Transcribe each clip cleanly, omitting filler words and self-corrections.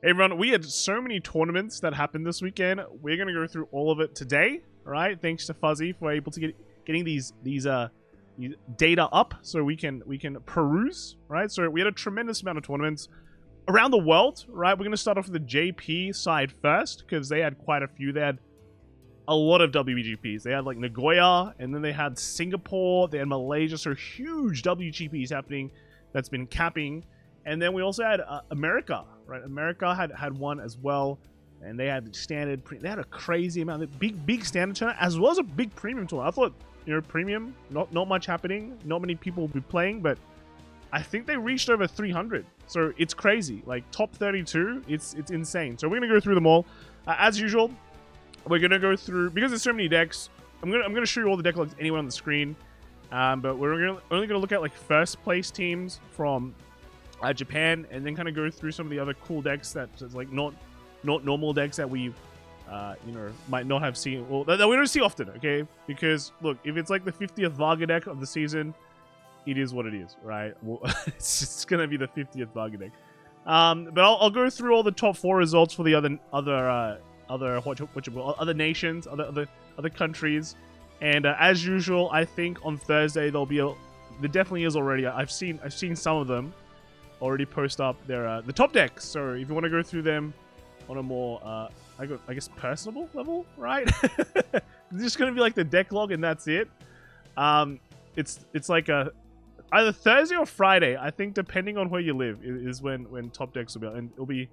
Hey everyone, we had so many tournaments that happened this weekend. We're gonna go through all of it today. All right, thanks to Fuzzy for able to getting these data up so we can peruse. Right, so we had a tremendous amount of tournaments around the world. Right, we're gonna start off with the JP side first because they had quite a few. They had a lot of WGPs. They had like Nagoya, and then they had Singapore, they had Malaysia, so huge WGPs happening that's been capping. And then we also had America, right? America had one as well, and they had standard. They had a crazy amount of big standard tournament as well as a big premium tournament. I thought, you know, premium, not much happening, not many people will be playing, but I think they reached over 300. So it's crazy, like top 32. It's insane. So we're gonna go through them all as usual. We're gonna go through because there's so many decks. I'm gonna show you all the deck logs anywhere on the screen, but we're only gonna look at like first place teams from Japan, and then kind of go through some of the other cool decks that like not normal decks that we you know, might not have seen, well, that we don't see often. Okay, because look, if it's like the 50th Vaga Deck of the season, it is what it is, right? Well, it's gonna be the 50th Vaga Deck. But I'll go through all the top 4 results for the other nations, other countries, and as usual, I think on Thursday there'll be there definitely is already. I've seen some of them already post up their the top decks. So if you want to go through them on a more I guess personable level, right? It's just gonna be like the deck log and that's it. It's like either Thursday or Friday, I think, depending on where you live, is when top decks will be, and it'll be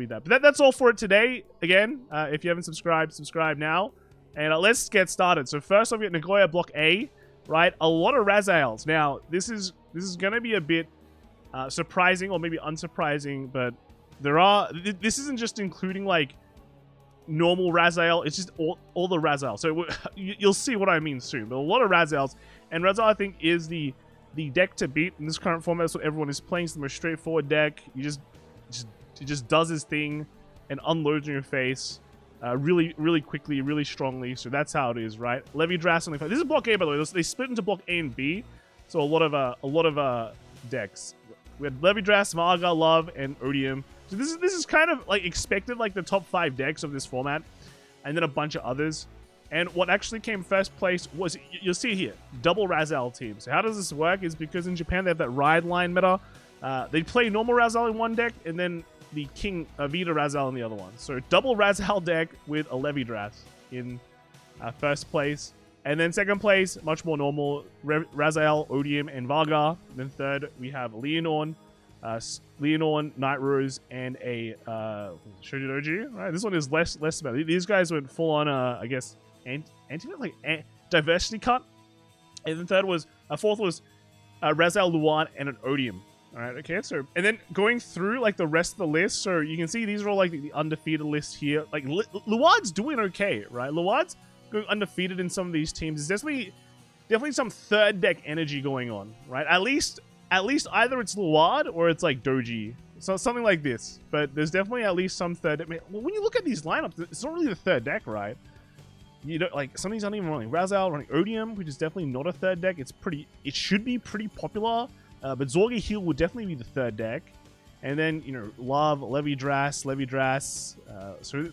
that. But that's all for it today. Again, if you haven't subscribed, subscribe now, and let's get started. So first, I've got Nagoya Block A, right? A lot of Razals. Now this is gonna be a bit surprising or maybe unsurprising, but this isn't just including like normal Razal, it's just all the Razal. So you'll see what I mean soon, but a lot of Razals, and Razal I think is the deck to beat in this current format. That's what everyone is playing. It's the most straightforward deck. He just does his thing and unloads in your face really quickly, really strongly. So that's how it is, right? Levy Drast only 5. This is block A, by the way. They split into block A and B, so a lot of decks. We had Levy Drast, Vaga, Love, and Odium. So this is kind of like expected, like the top 5 decks of this format, and then a bunch of others. And what actually came first place was, you'll see here, double Razal team. So how does this work? Is because in Japan they have that ride line meta. They play normal Razal in one deck, and then the King Vita Razal in the other one. So double Razal deck with a Levy Drast in first place. And then second place, much more normal, Razal, Odium, and Vaga. Then third, we have Leonor, Nightrose, and a Shojidoji. Right, this one is less about it. These guys went full on, I guess, diversity cut. And then fourth was Razal, Luan, and an Odium. All right, okay. So and then going through like the rest of the list, so you can see these are all like the undefeated list here. Like Luan's doing okay, right? Luan's going undefeated in some of these teams. There's definitely some third deck energy going on, right? At least either it's Luad or it's like Doji, so something like this. But there's definitely at least some third. I mean, when you look at these lineups, it's not really the third deck, right? You don't like some of these aren't even running Razal, running Odium, which is definitely not a third deck. It should be pretty popular, but Zorgi Heal would definitely be the third deck. And then, you know, Love, Levy Drast. So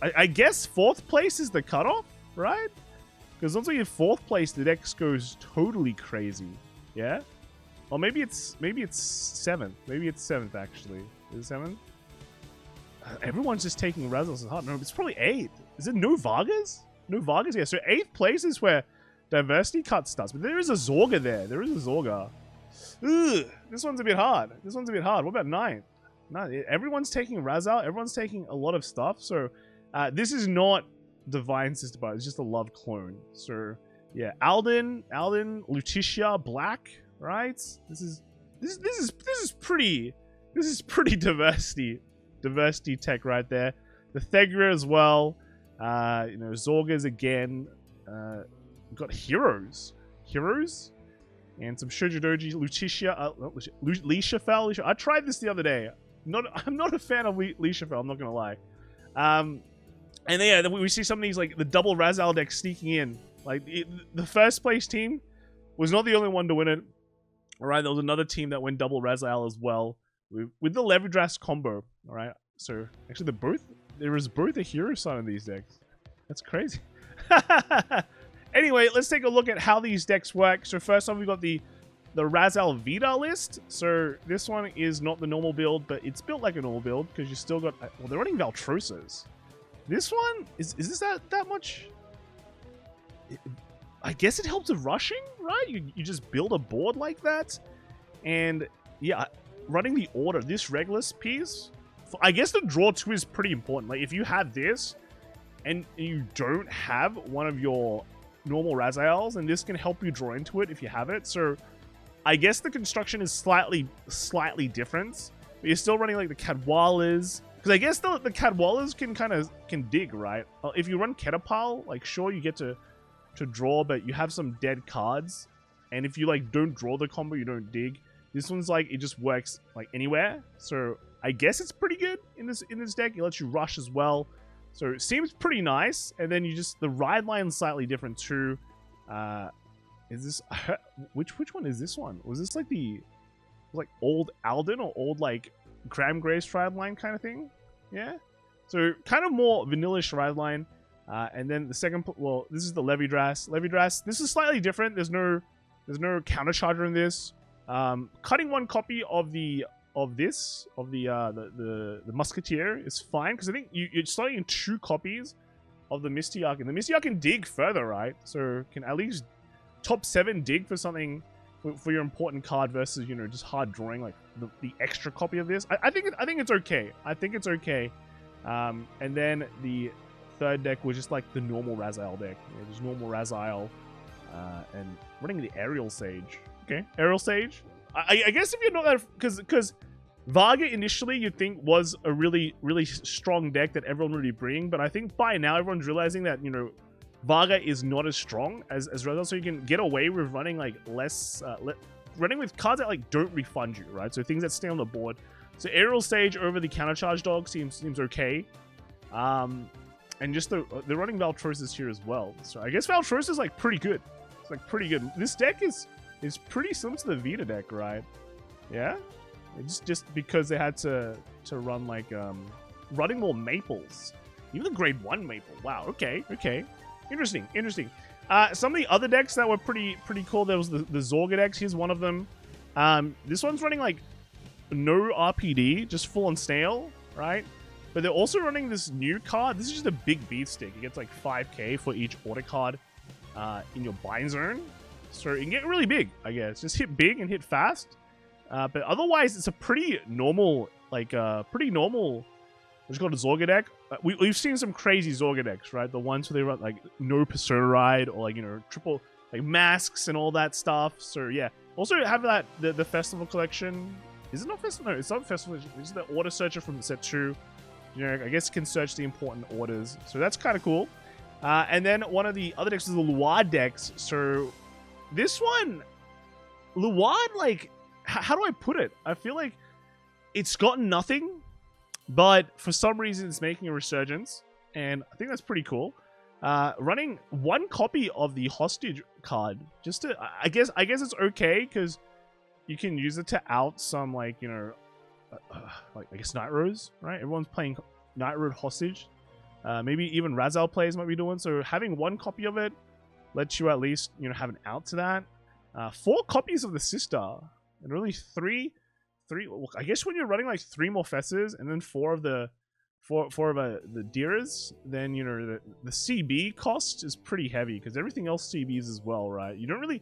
I guess fourth place is the cutoff, right? Because once we get fourth place, the deck goes totally crazy. Yeah? Or maybe it's 7th. Maybe it's 7th, actually. Is it 7th? Everyone's just taking Razals hard. No, it's probably 8th. Is it no Vargas? No Vargas? Yeah, so 8th place is where diversity cut starts. But there is a Zorga there. There is a Zorga. Ugh, this one's a bit hard. What about 9th? No, everyone's taking Razal. Everyone's taking a lot of stuff. So this is not Divine Sister Bar. It's just a Love clone. So yeah, Alden, Lutetia, Black. Right? This is pretty diversity tech right there. The Thegra as well. You know, Zorgas again. We've got heroes, and some Shojidoji, Lutetia, Leisha. I tried this the other day. I'm not a fan of Leisha. I'm not gonna lie. And then, yeah, we see some of these like the double Razal deck sneaking in. Like the first place team was not the only one to win it. All right, there was another team that went double Razal as well with the Levy Drast combo. All right, So actually, there is both a hero sign in these decks. That's crazy. Anyway, let's take a look at how these decks work. So first off, we've got the Razal Deck list. So this one is not the normal build, but it's built like a normal build because you still got. Well, they're running Valtroses. This one is this that much? I guess it helps with rushing, right? You just build a board like that, and yeah, running the order. This Regulus piece, I guess the draw 2 is pretty important. Like if you have this, and you don't have one of your normal Razals, and this can help you draw into it if you have it. So I guess the construction is slightly different, but you're still running like the Cadwalas, because I guess the Cadwalas can dig, right? If you run Ketapal, like sure you get to draw, but you have some dead cards, and if you like don't draw the combo, you don't dig. This one's like it just works like anywhere. So I guess it's pretty good in this deck. It lets you rush as well. So it seems pretty nice, and then the ride line's slightly different too. Is this which one is this one? Was this like the old Alden or old like Graham Grace ride line kind of thing? Yeah. So kind of more vanilla-ish ride line. And then the second, well, this is the Levy Dras. This is slightly different. There's no countercharger in this. Cutting one copy of the Musketeer is fine, because I think you're starting in 2 copies of the Mistyark, and the Mistyark can dig further, right? So can at least top 7 dig for something for your important card versus just hard drawing like the extra copy of this. I think it's okay. I think it's okay. And then the third deck was just like the normal Razal deck. Just normal Razal, and running the Aerial Sage. Okay, Aerial Sage. I guess if you're not that, because Vaga initially you'd think was a really strong deck that everyone would be bringing, but I think by now everyone's realizing that Vaga is not as strong as Razal, so you can get away with running like less, running with cards that like don't refund you, right? So things that stay on the board. So Aerial Sage over the countercharge dog seems okay. And just they're running Valtroses here as well. So I guess Valtroses is like pretty good. It's like pretty good. This deck is pretty similar to the Vir Deck, right? Yeah. It's just because they had to run like running more maples. Even the grade 1 maple. Wow. Okay. Interesting. Some of the other decks that were pretty cool. There was the Zorga decks. Here's one of them. This one's running like no RPD, just full on snail, right? But they're also running this new card. This is just a big beat stick. It gets like 5k for each order card in your bind zone. So it can get really big, I guess. Just hit big and hit fast. But otherwise, it's a pretty normal, what's called a Zorga deck. We've seen some crazy Zorga decks, right? The ones where they run like no Persona Ride or like, triple like masks and all that stuff. So yeah. Also have that, the Festival collection. Is it not Festival? No, it's not Festival. It's the Order Searcher from set 2. I guess it can search the important orders. So that's kind of cool. And then one of the other decks is the Luad decks. So this one, Luad, like, how do I put it? I feel like it's gotten nothing, but for some reason it's making a resurgence. And I think that's pretty cool. Running 1 copy of the Hostage card. Just to, I guess it's okay, because you can use it to out some, like, like I guess Nightrose, right? Everyone's playing Nightrose Hostage. Maybe even Razal players might be doing. So having 1 copy of it lets you at least have an out to that. 4 copies of the Sister, and only 3. Well, I guess when you're running like 3 more Fesses and then 4 of the Diers, then the CB cost is pretty heavy, because everything else CBs as well, right? You don't really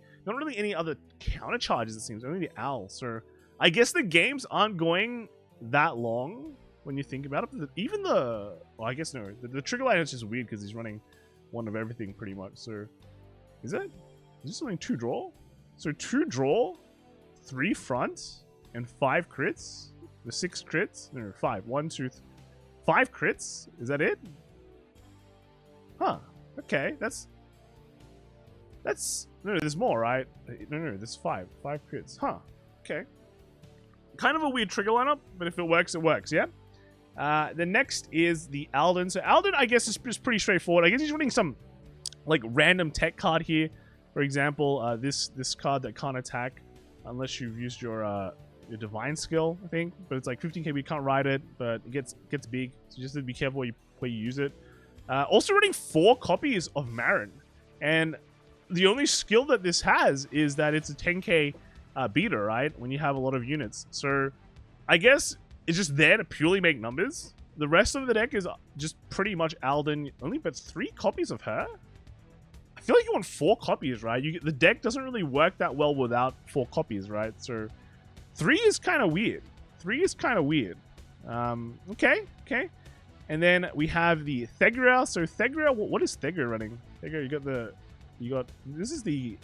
any other counter charges, it seems. Only the Owl. So I guess the games aren't going that long when you think about it. Even the trigger line is just weird because he's running 1 of everything pretty much. So is this something 2 draw? So 2 draw, 3 front, and 5 crits. The 6 crits. No, 5. 1, 2, 5 crits. Is that it? Huh. Okay. That's no. There's more, right? No. There's 5. 5 crits. Huh. Okay. Kind of a weird trigger lineup, but if it works, it works, yeah? The next is the Alden. So Alden, I guess, is just pretty straightforward. I guess he's running some, like, random tech card here. For example, this card that can't attack unless you've used your your divine skill, I think. But it's like 15k, but you can't ride it, but it gets big. So just to be careful where you use it. Also running 4 copies of Marin. And the only skill that this has is that it's a 10k beater, right? When you have a lot of units. So I guess it's just there to purely make numbers. The rest of the deck is just pretty much Alden. Only but 3 copies of her? I feel like you want 4 copies, right? The deck doesn't really work that well without 4 copies, right? So 3 is kind of weird. 3 is kind of weird. Okay. And then we have the Thra. So Thra, what is Thra running? Thra, this is the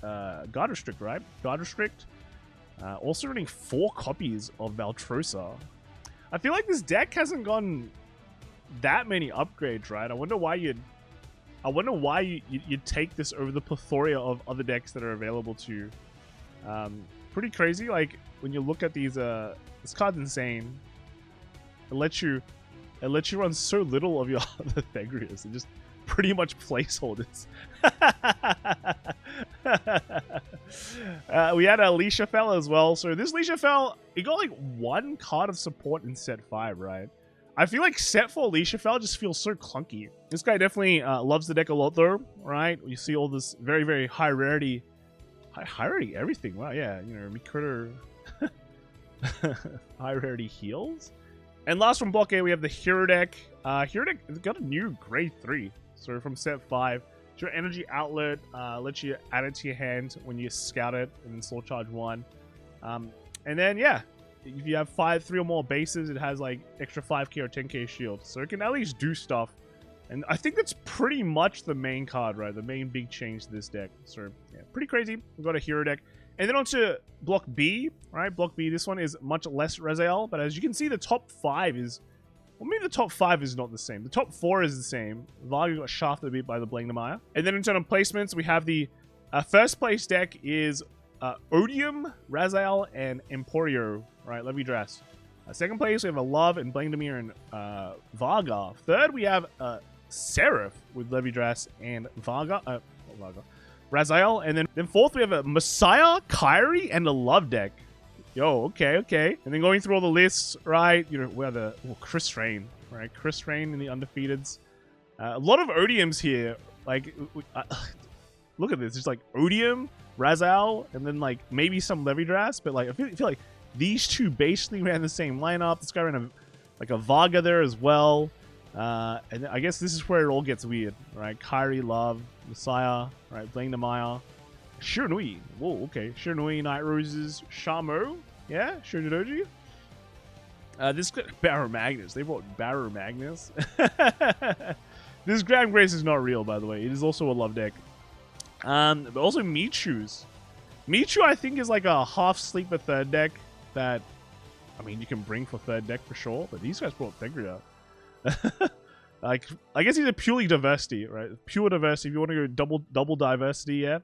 Guard Restrict, right? Guard Restrict. Also running 4 copies of Valtrosa. I feel like this deck hasn't gotten that many upgrades, right? I wonder why you'd take this over the plethora of other decks that are available to you. Pretty crazy. Like when you look at these, this card's insane. It lets you run so little of your other Thegrias. It just pretty much placeholders. We had a Alicia Fell as well. So this Alicia Fell, it got like 1 card of support in set 5, right? I feel like set 4 Alicia Fell just feels so clunky. This guy definitely loves the deck a lot though, right? You see all this very, very high rarity everything. Wow, yeah, you know, Mikoto high rarity heals. And last from Block A, we have the Hero Deck. Hero Deck has got a new grade 3. So from set 5, it's your energy outlet, lets you add it to your hand when you scout it, and then slow charge 1. And then, yeah, if you have 3 or more bases, it has like extra 5k or 10k shield. So it can at least do stuff. And I think that's pretty much the main card, right? The main big change to this deck. So, yeah, pretty crazy. We've got a Hero Deck. And then onto Block B, right? Block B, this one is much less Razal, but as you can see, the top 5 is... Well, maybe the top 5 is not the same. The top 4 is the same. Vaga got shafted a bit by the Blamire. And then in terms of placements, we have the first place deck is Odium, Razal, and Emporio, right? Levy Dress. Second place, we have a Love and Blamire and Vaga. Third, we have Seraph with Levy Dress and Vaga. Razal. And then fourth, we have a Messiah, Kyrie, and a Love Deck. Yo, okay. And then going through all the lists, right? You know, we have the Chris Rain, right? Chris Rain in the undefeateds. A lot of Odiums here. Like, look at this. There's like Odium, Razal, and then like maybe some Levy Dress. But like, I feel like these two basically ran the same lineup. This guy ran a Vaga there as well. And I guess this is where it all gets weird, right? Kyrie, Love, Messiah, right? Blamire. Shiranui. Whoa, okay. Shiranui, Nightroses, Shamo. Yeah, Shuridoji. This Barrow Magnus. They brought Barrow Magnus. This Grand Grace is not real, by the way. It is also a Love deck. But also Michu's. Michu, I think, is like a half sleeper third deck that, I mean, you can bring for third deck for sure. But these guys brought Thegria. Like, I guess he's a purely diversity, right? Pure diversity. If you want to go double diversity, yeah.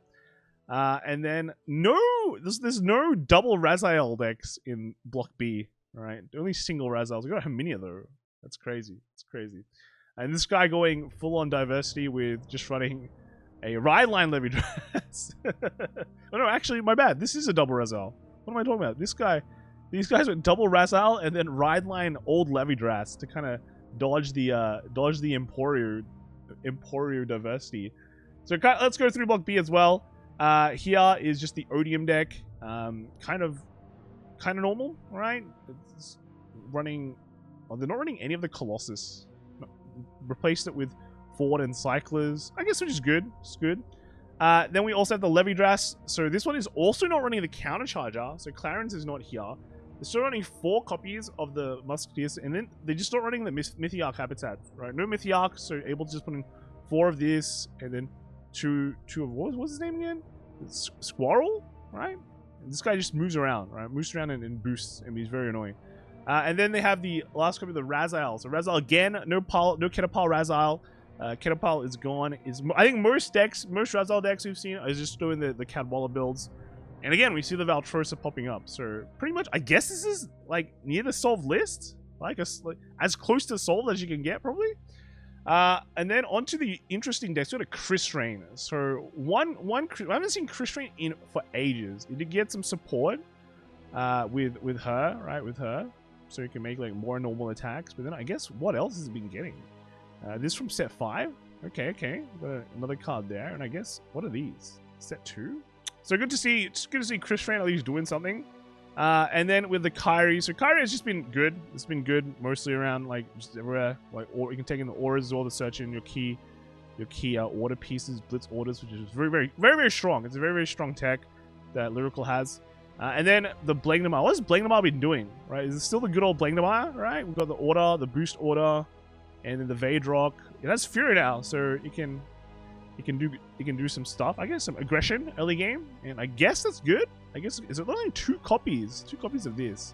And then there's no double Razal decks in Block B, right? Only single Razals. We got Herminia though. That's crazy. It's crazy. And this guy going full on diversity with just running a Ride Line Levy Dress. Oh no, actually, my bad. This is a double Razal. What am I talking about? These guys went double Razal and then Ride Line old Levy Dress to kind of dodge the Emporio diversity. So let's go through Block B as well. Here is just the Odium deck, kind of normal, right? It's running. Well, they're not running any of the Colossus. No, replaced it with Ford and Cyclers, I guess, which is good. It's good. Then we also have the Levy Dress. So this one is also not running the Countercharger. So Clarence is not here. They're still running 4 copies of the Musketeers, and then they're just not running the Mythiarch Habitat, right? No Mythiarch, so able to just put in 4 of this, and then two of what's his name again? Squirrel, right? And this guy just moves around, right? Moves around and boosts, and he's very annoying. And then they have the last copy of the Razal. So Razal again, no Ketapal Razal. Ketapal is gone. I think most Razal decks we've seen is just doing the Cadwalla builds. And again, we see the Valtrosa popping up. So pretty much, I guess this is like near the solved list, like as close to solved as you can get, probably. And then onto the interesting decks. We got a Chris Rain. So I haven't seen Chris Rain for ages. He did get some support, with her, right? With her, so you can make like more normal attacks. But then I guess what else has it been getting? This from set 5. Okay. Got another card there, and I guess what are these? Set 2. So good to see. It's good to see Chris Tran at least doing something. And then with the Kyrie, so Kyrie has just been good. It's been good mostly around like just everywhere. Like, or you can take in the auras as well to search in your key order pieces, blitz orders, which is very strong. It's a very strong tech that Lyrical has. And then the Blamire. What has Blamire been doing? Right? Is it still the good old Blamire? Right? We've got the order, the boost order, and then the Vadrock. It has Fury now, so you can do some stuff. I guess some aggression early game, and I guess that's good. I guess is it only 2 copies? 2 copies of this.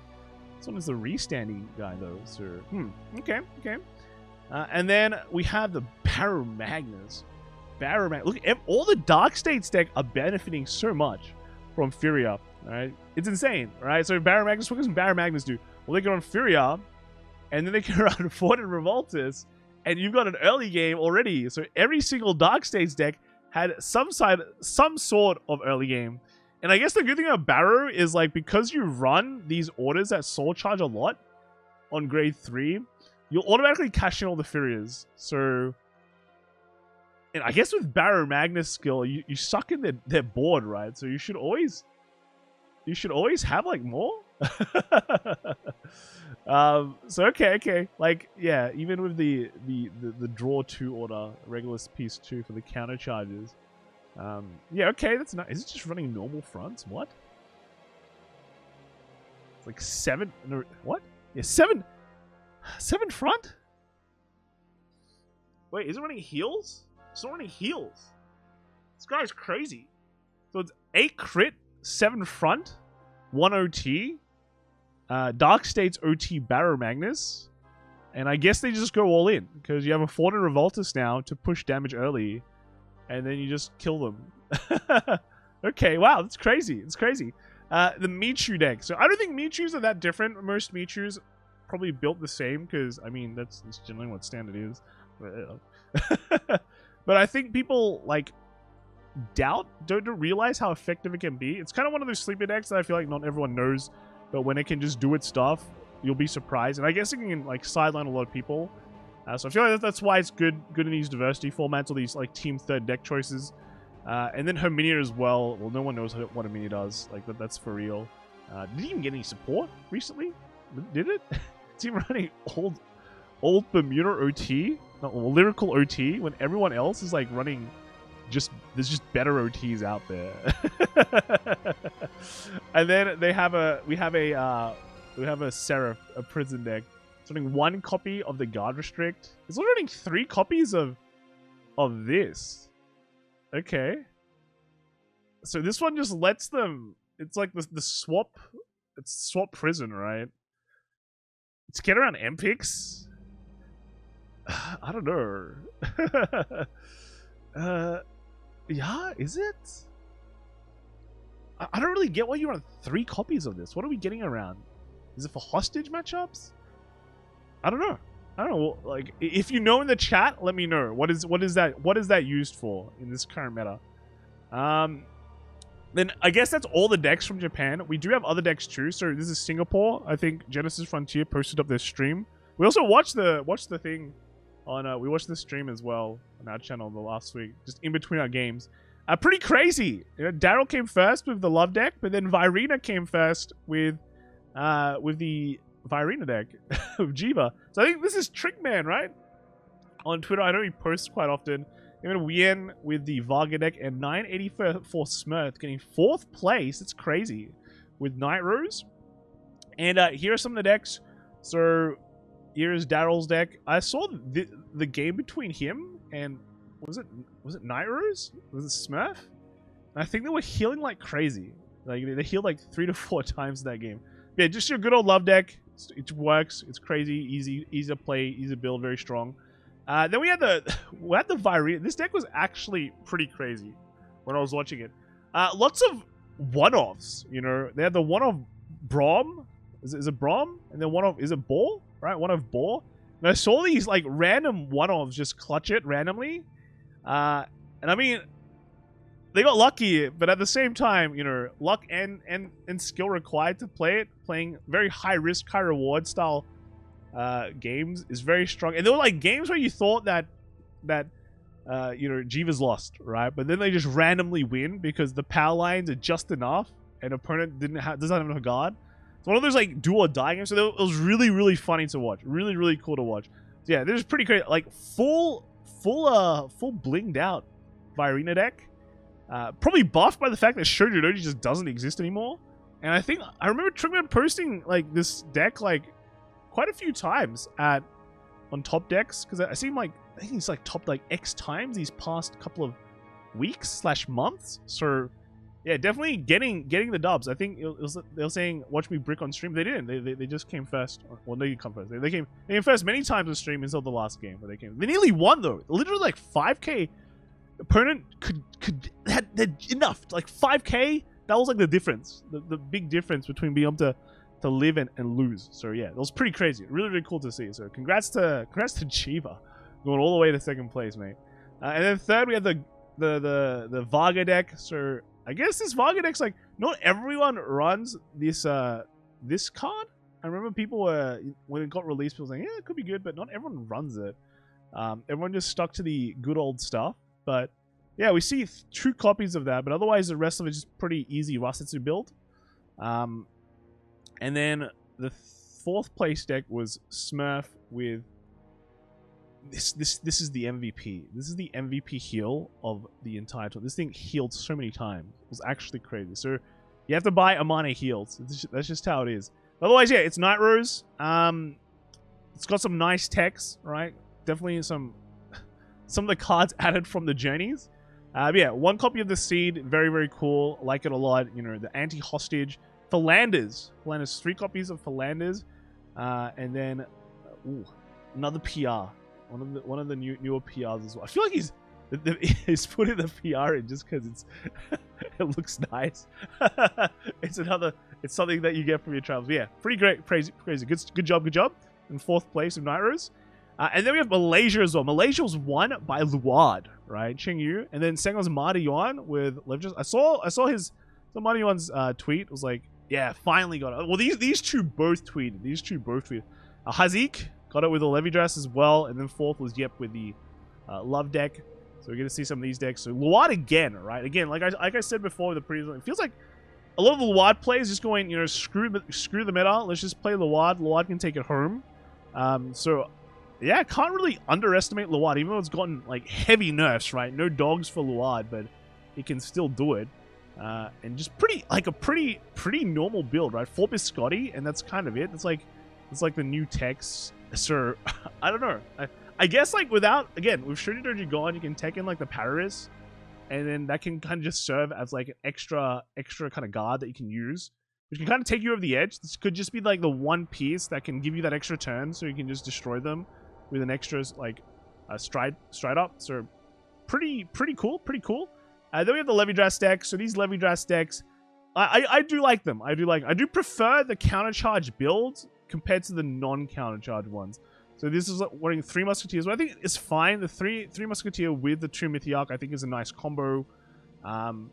This one is the restanding guy though. So okay. And then we have the Magnus. Look, all the Dark States deck are benefiting so much from Furia. Right? It's insane, right? So Magnus, what does Magnus do? Well, they get on Furia, and then they can run Ford and Revoltus, and you've got an early game already. So every single Dark States deck had some sort of early game. And I guess the good thing about Barrow is like because you run these orders that soul charge a lot on grade 3, you'll automatically cash in all the Furias. So, and I guess with Barrow Magnus skill, you suck in their board, right? So you should always have like more. So okay. Like, yeah, even with the draw 2 order, regular piece 2 for the counter charges. Yeah, okay, that's not. Is it just running normal fronts? What? It's like 7. No, what? Yeah, 7 front? Wait, is it running heals? It's not running heals. This guy's crazy. So it's 8 crit, 7 front, 1 OT, Dark States OT Barrow Magnus, and I guess they just go all in because you have a Ford and Revoltus now to push damage early, and then you just kill them. Okay, wow, that's crazy. It's crazy. The Michu deck. So I don't think Michus are that different. Most Michus probably built the same because I mean that's generally what standard is. But I think people like don't realize how effective it can be. It's kind of one of those sleeper decks that I feel like not everyone knows, but when it can just do its stuff, you'll be surprised. And I guess it can like sideline a lot of people. So I feel like that's why it's good in these diversity formats or these like team 3rd deck choices. And then Herminia as well. Well, no one knows what Herminia does. Like that's for real. Did it even get any support recently? Did it? It's even running old Bermuda OT, lyrical OT, when everyone else is like running. There's just better OTs out there. And then we have a Seraph, a prison deck. It's running 1 copy of the Guard Restrict. It's only running 3 copies of this. Okay. So this one just lets them. It's like the swap. It's swap prison, right? To get around MPix. I don't know. Yeah, is it? I don't really get why you run 3 copies of this. What are we getting around? Is it for hostage matchups? I don't know. Like, if you know in the chat, let me know. What is that used for in this current meta? Then I guess that's all the decks from Japan. We do have other decks too. So this is Singapore. I think Genesis Frontier posted up their stream. We also watched the thing on we watched the stream as well on our channel the last week, just in between our games. Pretty crazy. You know, Daryl came first with the Love deck, but then Virina came first with the Virina deck of Jiva. So I think this is Trickman, right? On Twitter, I know he posts quite often. Even Wien with the Vaga deck and 984 Smurf getting 4th place. It's crazy with Nightrose. And here are some of the decks. So here's Daryls deck. I saw the game between him and was it Nightrose? Was it Smurf? And I think they were healing like crazy. Like they healed like 3 to 4 times in that game. Yeah, just your good old Love deck. It works. It's crazy, easy to play, easy to build, very strong. Then we had the Virina. This deck was actually pretty crazy when I was watching it. Lots of one-offs, you know. They had the one-off Brom. Is it Brom? And then one-off, is it Ball? Right, one-off Ball. And I saw these like random one-offs just clutch it randomly. And I mean, they got lucky, but at the same time, you know, luck and skill required to play it. Playing very high risk, high reward style games is very strong. And they were like games where you thought that you know, Jiva's lost, right? But then they just randomly win because the power lines are just enough, and opponent doesn't have enough guard. It's one of those like do or die games. So it was really funny to watch. Really cool to watch. So yeah, this is pretty great. Like full blinged out Vir Deck. Probably buffed by the fact that Shoujo just doesn't exist anymore. And I think I remember Trigman posting like this deck like quite a few times on top decks, because I think he's like topped like X times these past couple of weeks / months. So yeah, definitely getting the dubs. I think they were saying watch me brick on stream. They didn't. They just came first. Well, no, you come first. They came first many times on stream until the last game where they came. They nearly won though. Literally like 5k. Opponent had enough, like 5k. That was like the difference, the big difference between being able to live and lose. So yeah, it was pretty crazy. Really cool to see. So congrats to Chiba going all the way to second place, mate. And then third we had the Vaga Deck. So I guess this Vaga Deck's like not everyone runs this this card. I remember people were, when it got released, people were saying yeah, it could be good, but not everyone runs it. Everyone just stuck to the good old stuff. But yeah, we see 2 copies of that, but otherwise the rest of it is just pretty easy Rasetsu build. And then the 4th place deck was Smurf with this is the MVP. This is the MVP heal of the entire tour. This thing healed so many times. It was actually crazy. So you have to buy Amane heals. That's just how it is. Otherwise, yeah, it's Nightrose. It's got some nice text, right? Definitely some of the cards added from the journeys. But yeah, 1 copy of the Seed, very cool. Like it a lot. You know, the anti-hostage. Philanders, 3 copies of Philanders, and then another PR. One of the newer PRs as well. I feel like he's putting the PR in just because it looks nice. It's something that you get from your travels. But yeah, pretty great, crazy. Good job. In 4th place of Nightrose. And then we have Malaysia as well. Malaysia was won by Luad, right? Cheng Yu. And then second was Marty Yuan with Levy. I saw Marty Yuan's tweet. It was like, yeah, finally got it. Well, these two both tweeted. Haik got it with a Levy dress as well. And then 4th was Yep with the Love deck. So we're going to see some of these decks. So Luad again, right? Again, like I said before, the previous, it feels like a lot of the Luad plays just going, you know, screw the meta. Let's just play Luad. Luad can take it home. So yeah, can't really underestimate Luad, even though it's gotten like heavy nerfs, right? No dogs for Luad, but he can still do it. And just pretty normal build, right? 4 biscotti, and that's kind of it. It's like the new text. So I don't know. I guess like with Shuri Doji gone, you can take in like the Paris, and then that can kind of just serve as like an extra kind of guard that you can use, which can kind of take you over the edge. This could just be like the 1 piece that can give you that extra turn, so you can just destroy them with an extra like stride up. So pretty cool. Then we have the Levy deck. So these Levy decks, I do like them. I do prefer the countercharge builds compared to the non-countercharge ones. So this is running 3 Musketeers. But I think it's fine. The 3 Musketeer with the 2 Mythiarch I think is a nice combo. And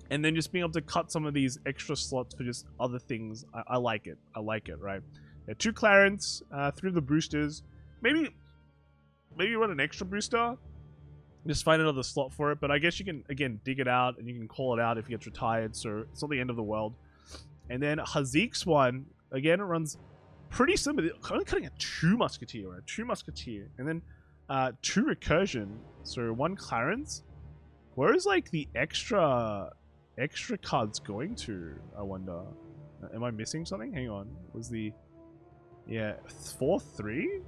then just being able to cut some of these extra slots for just other things. I like it. Right? Yeah, 2 Clarence, 3 of the boosters. Maybe run an extra booster. Just find another slot for it. But I guess you can, again, dig it out and you can call it out if it gets retired. So it's not the end of the world. And then Hazik's one, again, it runs pretty similar. Only cutting a 2 Musketeer, right? 2 Musketeer. And then 2 Recursion. So 1 Clarence. Where is like the extra cards going to, I wonder? Am I missing something? Hang on. Was the... Yeah, 4, 3?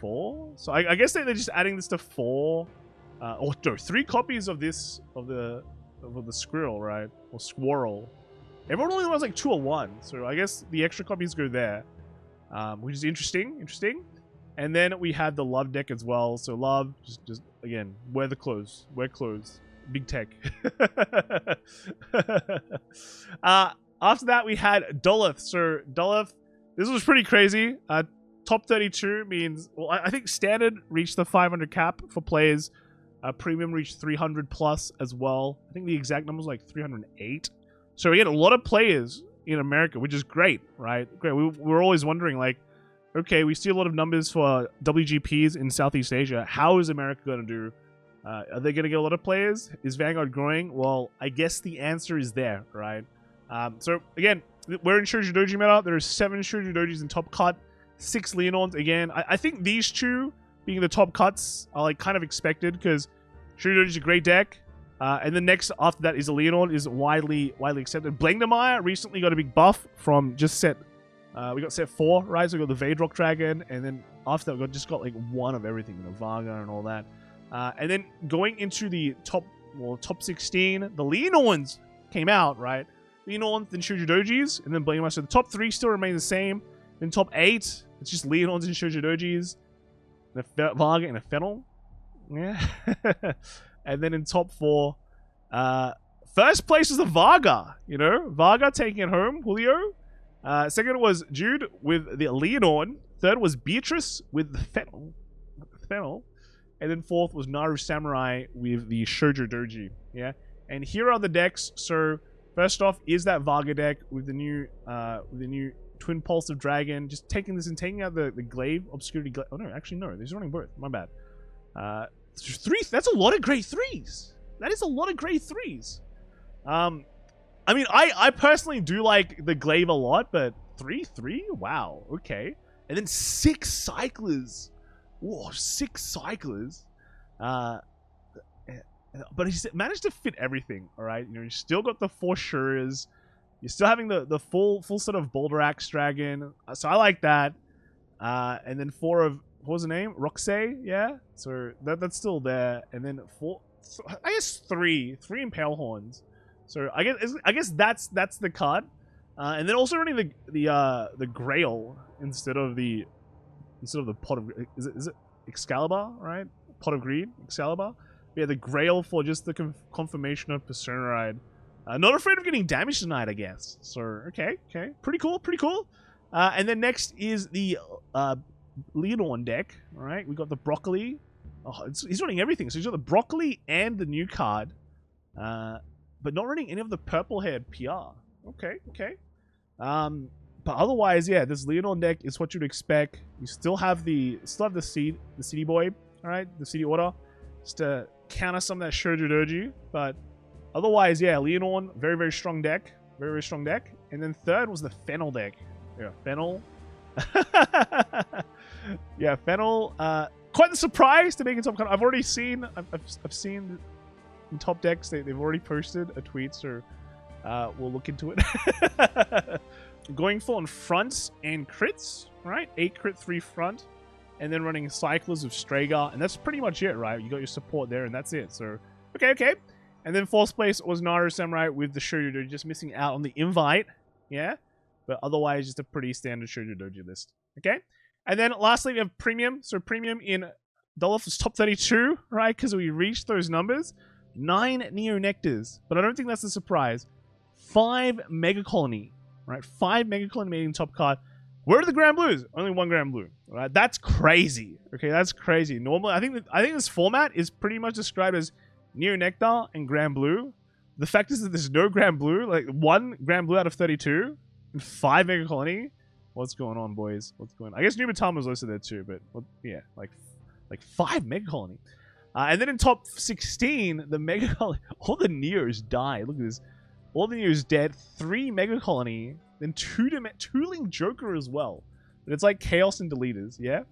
4? So I guess they're just adding this to 4. Or no, 3 copies of this, of the Squirrel, right? Or Squirrel. Everyone only wants like 2 or 1. So I guess the extra copies go there. Which is interesting. And then we had the Love deck as well. So Love, just again, wear the clothes. Wear clothes. Big tech. After that, we had Duluth. So Duluth, this was pretty crazy. Top 32 means, well, I think Standard reached the 500 cap for players Premium reached 300 plus as well. I think the exact number was like 308. So we get a lot of players in America, which is great, right? Great. We're always wondering, like, okay, we see a lot of numbers for WGPs in Southeast Asia. How is America going to do? Are they going to get a lot of players? Is Vanguard growing? Well, I guess the answer is there, right? So, again, we're in Shoujo Doji meta. There are 7 Shoujo Dojis in top cut, 6 Leonors. Again, I think these 2 being the top cuts are like kind of expected because Shoujo Doji is a great deck. And then next after that is a Leonor, is widely accepted. Blamire recently got a big buff from just set. We got set 4, right? So we got the Vadrock Dragon, and then after that we just got like 1 of everything, the Vaga and all that. And then going into the top 16, the Leonors came out, right? Leonors, then Shoujo Dojis, and then Blamire. So the top 3 still remain the same. Then top 8, it's just Leonors and Shoujo Dojis, and a Vaga and a Fennel. Yeah. And then in top 4, first place was the Vaga, you know? Vaga taking it home, Julio. Second was Jude with the Leonor. Third was Beatrice with the Fennel. And then fourth was Naro Samurai with the Shoujo Doji. Yeah. And here are the decks. So first off is that Vaga deck with the new Twin Pulse of Dragon. Just taking this and taking out the Glaive, Obscurity Glaive. Oh no, actually no. He's running both. My bad. 3. That's a lot of grade 3s. That is a lot of grade 3s. I mean, I personally do like the Glaive a lot, but 3? Wow, okay. And then 6 Cyclers. Whoa, 6 Cyclers. But he's managed to fit everything, alright? You know, you still got the 4 Shurers. You're still having the full sort of Boulder Axe Dragon. So I like that. And then 4 of, what was the name? Roxay, yeah? So that's still there. And then 4, I guess 3 Impale Horns. So I guess that's the card. And then also running the Grail instead of the Pot of, is it Excalibur, right? Pot of Greed, Excalibur. Yeah, the Grail for just the confirmation of Persona Ride. Not afraid of getting damage tonight, I guess. So okay, pretty cool. And then next is the Leonor deck. All right, we got the Broccoli. Oh, he's running everything. So he's got the Broccoli and the new card, but not running any of the purple-haired PR. Okay. But otherwise, yeah, this Leonor deck is what you'd expect. You still have the City Boy, all right, the City Order, just to counter some of that Shoujo Doji. But otherwise, yeah, Leonor, very strong deck, very strong deck. And then third was the Fennel deck. Yeah, Fennel. Yeah, Fennel. Quite the surprise to make it top cut. I've already seen. I've seen in top decks they've already posted a tweet, so we'll look into it. Going full on fronts and crits, right? 8 crit, 3 front, and then running Cyclers of Stragar, and that's pretty much it, right? You got your support there, and that's it. So okay. And then fourth place was Naro Samurai with the Shoujo Doji, just missing out on the invite, yeah. But otherwise, just a pretty standard Shoujo Doji list. Okay? And then lastly, we have Premium. So Premium in Duluth's top 32, right? Because we reached those numbers. 9 Neo Nectars. But I don't think that's a surprise. 5 Mega Colony, right? 5 Mega Colony making top card. Where are the Grand Blues? Only 1 Grand Blue, right? That's crazy. Okay, that's crazy. Normally, I think this format is pretty much described as Neo Nectar and Grand Blue. The fact is that there's no Grand Blue, like 1 Grand Blue out of 32. 5 Mega Colony? What's going on, boys? What's going on? I guess Nubatama was also there too, but yeah, like 5 Mega Colony. And then in top 16, the Mega Colony, all the Neos die. Look at this. All the Neos dead. 3 Mega Colony, then 2 Link Joker as well. But it's like Chaos and Deleters, yeah?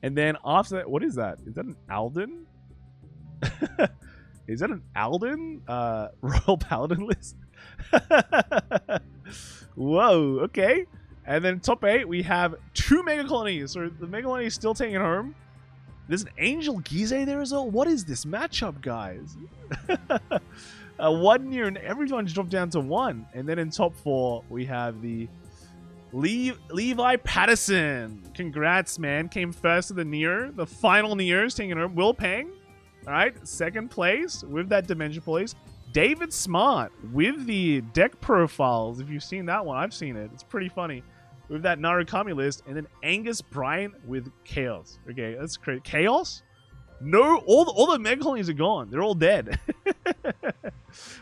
And then after that, what is that? Is that an Alden? Is that an Alden? Royal Paladin list? Whoa, okay. And then top 8, we have 2 Mega Colonies. So the Mega Colony is still taking it home. There's an Angel Gize there as well. What is this matchup, guys? 1 year and everyone's dropped down to 1. And then in top 4, we have the Levi Patterson. Congrats, man. Came first to the Neo. The final Neo's taking it home. Will Pang, all right, second place with that Dimension Police. David Smart with the deck profiles. If you've seen that one, I've seen it. It's pretty funny. With that Narukami list. And then Angus Bryant with Chaos. Okay, that's great. Chaos? No, all the mega colonies are gone. They're all dead.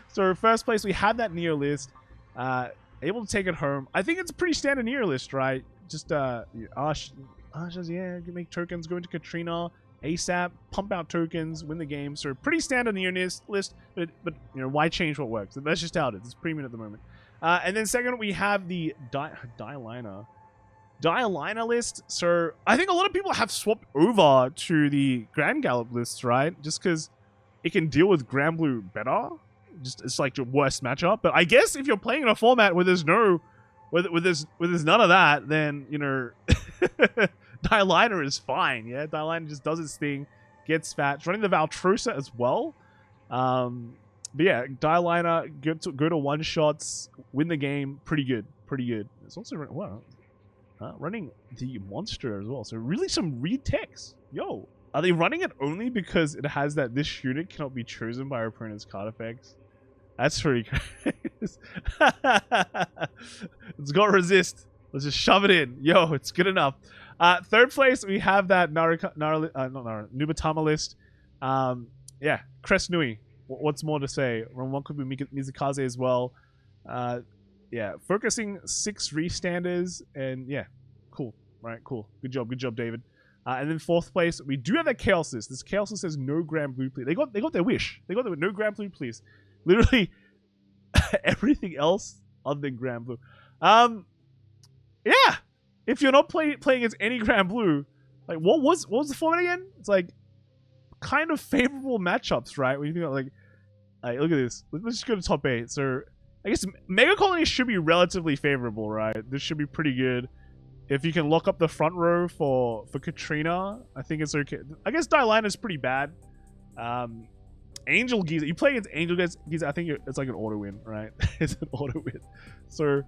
So first place, we have that Dier List. Able to take it home. I think it's a pretty standard Dier List, right? Just Ashes, yeah, make tokens, go into Katrina, ASAP, pump out tokens, win the game. So pretty standard Dier List, but you know, why change what works? That's just how it is. It's premium at the moment. And then second, we have the Dier list. So I think a lot of people have swapped over to the Grand Gallop lists, right? Just because it can deal with Grand Blue better. Just it's like your worst matchup. But I guess if you're playing in a format where there's no, where there's none of that, then you know, Dier is fine. Yeah, Dier just does its thing, gets fat. It's running the Valtrosa as well. But yeah, Dier go to one shots, win the game, pretty good. It's also running the monster as well. So really some read text. Yo, are they running it only because it has that this unit cannot be chosen by our opponent's card effects? That's pretty crazy. It's got resist. Let's just shove it in. Yo, it's good enough. Third place, we have that Nubatama list. Yeah, Crest Nui. What's more to say? One could be Mizukaze as well. Yeah, focusing 6 restanders, and yeah, cool. Right, cool. Good job, David. And then fourth place, we do have that Chaos list. This Chaos list says no Grand Blue, please. They got their wish. They got no Grand Blue, please. Literally everything else other than Grand Blue. Yeah. If you're not playing against any Grand Blue, like what was the format again? It's like kind of favorable matchups, right? When you think about like look at this. Let's just go to top 8. So I guess Mega Colony should be relatively favorable, right? This should be pretty good. If you can lock up the front row for Katrina, I think it's okay. I guess Dier is pretty bad. Angel Giza, you play against Angel Giza, I think it's like an auto win, right? It's an auto win. So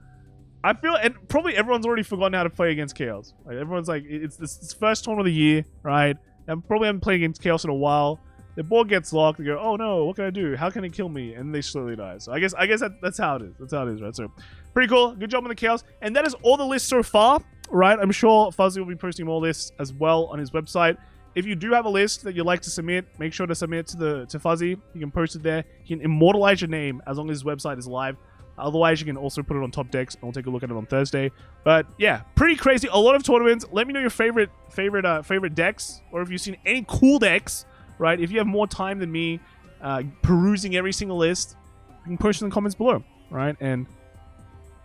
I feel, and probably everyone's already forgotten how to play against Chaos. Like everyone's like, it's this first tournament of the year, right? And probably haven't played against Chaos in a while. The board gets locked. They go, oh no, what can I do? How can it kill me? And they slowly die. So I guess that's how it is. That's how it is, right? So pretty cool. Good job on the Chaos. And that is all the lists so far, right? I'm sure Fuzzy will be posting more lists as well on his website. If you do have a list that you'd like to submit, make sure to submit it to Fuzzy. You can post it there. You can immortalize your name as long as his website is live. Otherwise, you can also put it on Top Decks, and we'll take a look at it on Thursday. But yeah, pretty crazy. A lot of tournaments. Let me know your favorite decks, or if you've seen any cool decks, right? If you have more time than me perusing every single list, you can post it in the comments below, right? And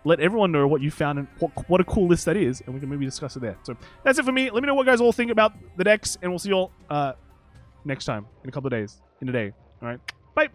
let everyone know what you found and what a cool list that is, and we can maybe discuss it there. So that's it for me. Let me know what you guys all think about the decks, and we'll see you all next time in a couple of days, in a day. All right, bye.